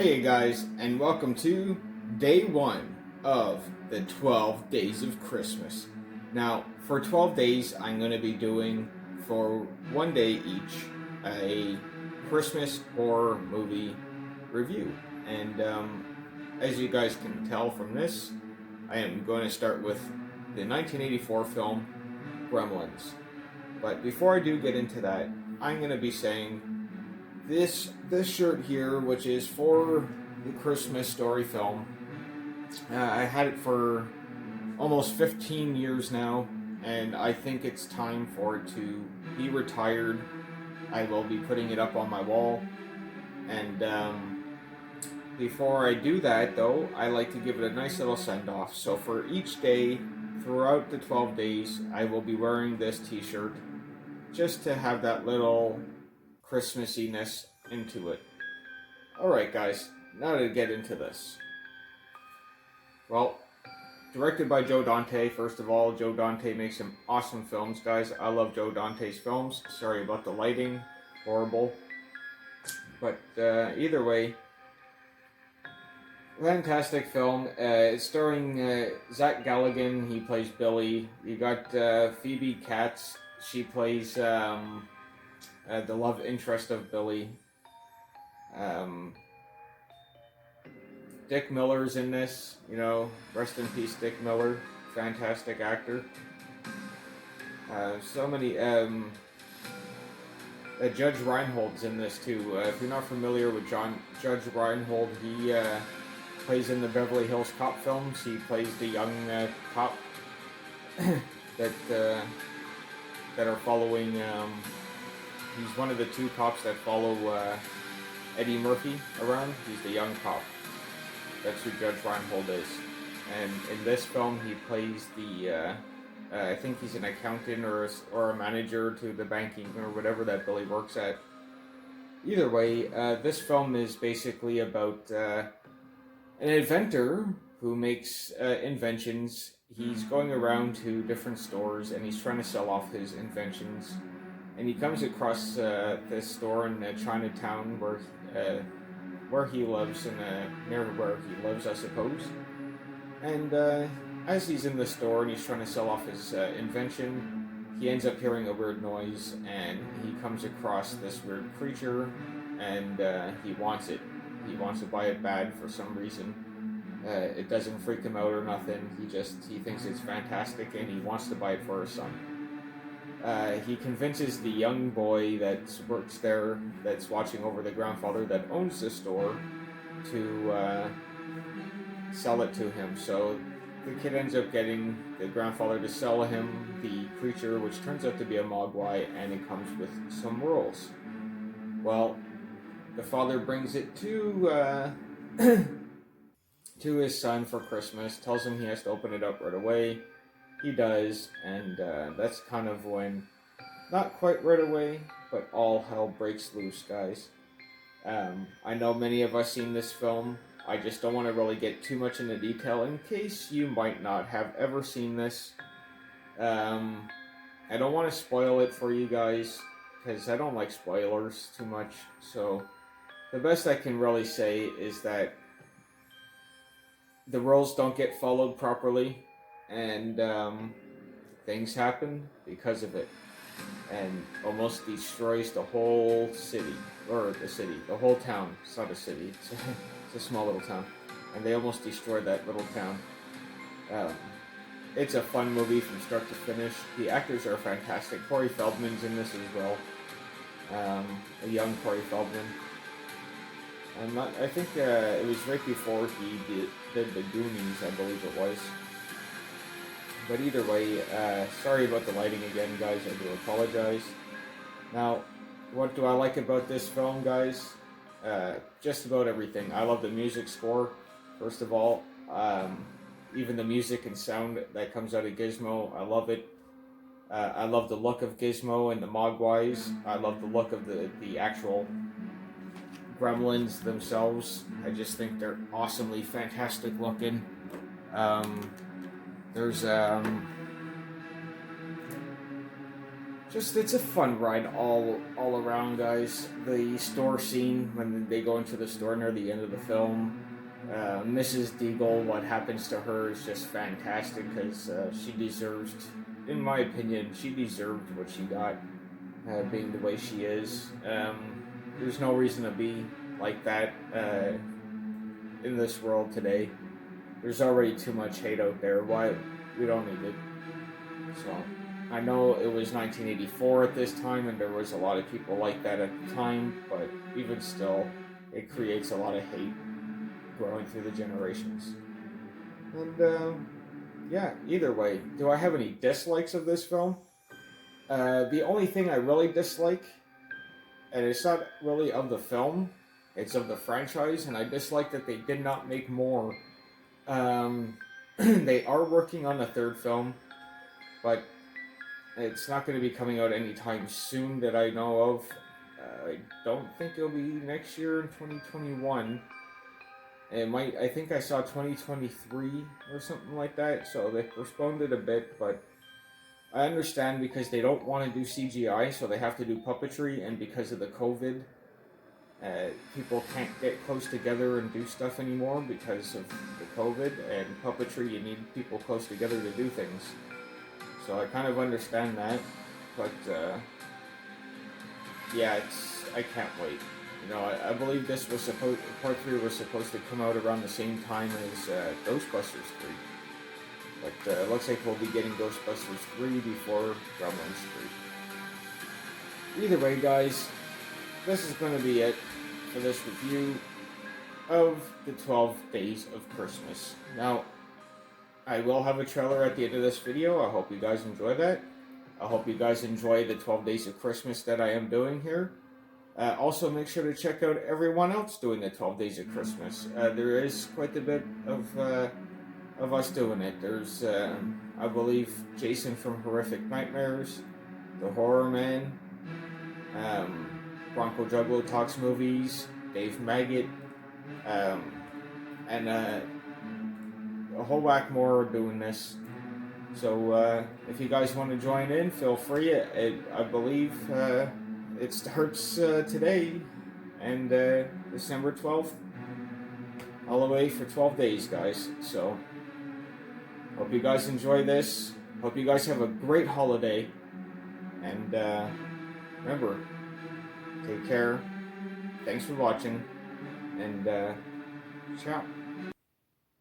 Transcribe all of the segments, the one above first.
Hey guys, and welcome to day one of the 12 days of Christmas. Now, for 12 days, I'm going to be doing for one day each a Christmas horror movie review. And as you guys can tell from this, I am going to start with the 1984 film Gremlins. But before I do get into that, I'm going to be saying this shirt here, which is for the Christmas Story film. I had it for almost 15 years now, and I think it's time for it to be retired. I will be putting it up on my wall. And before I do that, though, I like to give it a nice little send off. So for each day throughout the 12 days, I will be wearing this t shirt just to have that little Christmassiness into it. Alright guys, now to get into this. Well, directed by Joe Dante, first of all. Joe Dante makes some awesome films, guys. I love Joe Dante's films. Sorry about the lighting, horrible. But either way, fantastic film. It's starring Zach Galligan, he plays Billy. You got Phoebe Katz, she plays the love interest of Billy. Dick Miller's in this, rest in peace, Dick Miller, fantastic actor. So many. Judge Reinhold's in this too. If you're not familiar with Judge Reinhold, he plays in the Beverly Hills Cop films. He plays the young cop that are following. He's one of the two cops that follow Eddie Murphy around. He's the young cop. That's who Judge Reinhold is. And in this film, he plays the, I think he's an accountant or a manager to the banking or whatever that Billy works at. Either way, this film is basically about an inventor who makes inventions. He's going around to different stores and he's trying to sell off his inventions. And he comes across this store in Chinatown where he lives, near where he lives, I suppose. And as he's in the store and he's trying to sell off his invention, he ends up hearing a weird noise, and he comes across this weird creature, and he wants it. He wants to buy it bad for some reason. It doesn't freak him out or nothing. He thinks it's fantastic, and he wants to buy it for his son. He convinces the young boy that works there, that's watching over the grandfather that owns the store, to sell it to him. So the kid ends up getting the grandfather to sell him the creature, which turns out to be a mogwai, and it comes with some rules. Well, the father brings it to to his son for Christmas, tells him he has to open it up right away. He does, and that's kind of when, not quite right away, but all hell breaks loose, guys. I know many of us seen this film. I just don't want to really get too much into detail in case you might not have ever seen this. I don't want to spoil it for you guys, because I don't like spoilers too much. So the best I can really say is that the rules don't get followed properly. And things happen because of it, and almost destroys the whole city, the whole town. It's not a city, it's a small little town, and they almost destroyed that little town. It's a fun movie from start to finish. The actors are fantastic. Corey Feldman's in this as well, a young Corey Feldman. I think it was right before he did the Goonies, I believe it was. But either way, sorry about the lighting again, guys. I do apologize. Now, what do I like about this film, guys? Just about everything. I love the music score, first of all. Even the music and sound that comes out of Gizmo, I love it. I love the look of Gizmo and the Mogwais. I love the look of the actual gremlins themselves. I just think they're awesomely fantastic looking. There's just it's a fun ride all around, guys. The store scene when they go into the store near the end of the film. Mrs. Deagle, what happens to her is just fantastic because she deserved, in my opinion, she deserved what she got, being the way she is. There's no reason to be like that in this world today. There's already too much hate out there. Why? We don't need it. So, I know it was 1984 at this time, and there was a lot of people like that at the time, but even still, it creates a lot of hate growing through the generations. And, yeah, either way, do I have any dislikes of this film? The only thing I really dislike, and it's not really of the film, it's of the franchise, and I dislike that they did not make more. They are working on a third film, but it's not going to be coming out anytime soon that I know of. I don't think it'll be next year in 2021. It might, I think I saw 2023 or something like that, so they postponed it a bit, but I understand because they don't want to do CGI, so they have to do puppetry, and because of the COVID, people can't get close together and do stuff anymore because of the COVID, and puppetry, you need people close together to do things. So I kind of understand that, but yeah, I can't wait. You know, I believe this was part 3 was supposed to come out around the same time as Ghostbusters 3. But it looks like we'll be getting Ghostbusters 3 before Gremlins 3. Either way, guys, this is going to be it for this review of the 12 Days of Christmas. Now, I will have a trailer at the end of this video. I hope you guys enjoy that. I hope you guys enjoy the 12 Days of Christmas that I am doing here. Also, make sure to check out everyone else doing the 12 Days of Christmas. There is quite a bit of us doing it. There's, I believe, Jason from Horrific Nightmares, The Horror Man, Bronco Juggalo Talks Movies, Dave Maggot, and a whole whack more are doing this. So if you guys want to join in, feel free. I believe it starts today and December 12th, all the way for 12 days, guys. So hope you guys enjoy this. Hope you guys have a great holiday. And remember, take care. Thanks for watching. And ciao.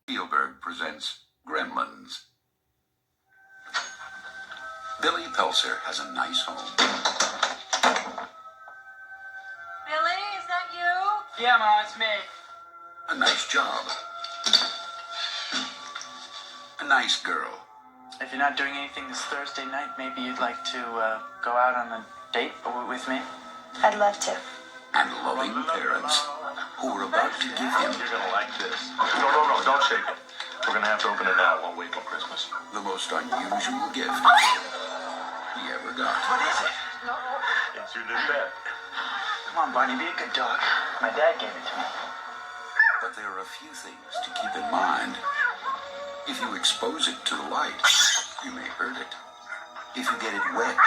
Spielberg presents Gremlins. Billy Peltzer has a nice home. Billy, is that you? Yeah, Ma, it's me. A nice job. A nice girl. If you're not doing anything this Thursday night, maybe you'd like to go out on a date with me? I'd love to. And loving parents who are about to give him You're gonna like this. No, don't shake it. We're gonna have to open it now. It won't wait till Christmas. the most unusual gift he ever got. What is it? It's your new pet. Come on, Barney, be a good dog. My dad gave it to me. But there are a few things to keep in mind. If you expose it to the light, you may hurt it. If you get it wet,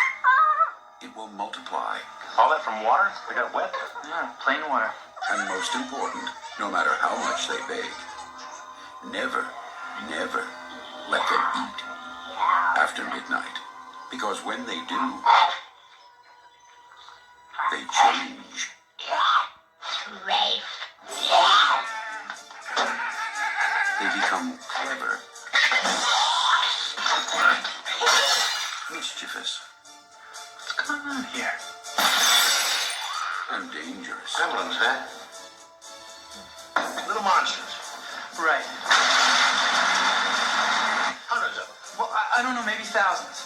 it will multiply. All that from water? They got wet? Yeah, plain water. And most important, no matter how much they beg, never let them eat after midnight. Because when they do, they change. They become clever, mischievous, What's going on here? and dangerous. Gremlins, huh? Little monsters. Right. Hundreds of them. Well, I don't know, maybe thousands.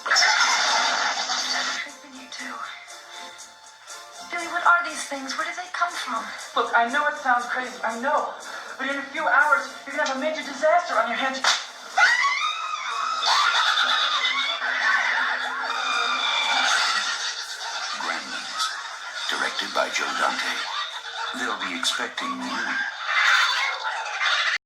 Creeping you too. Billy, what are these things? Where do they come from? Look, I know it sounds crazy, I know. But in a few hours, you're gonna have a major disaster on your hands. Gremlins, directed by Joe Dante. They'll be expecting you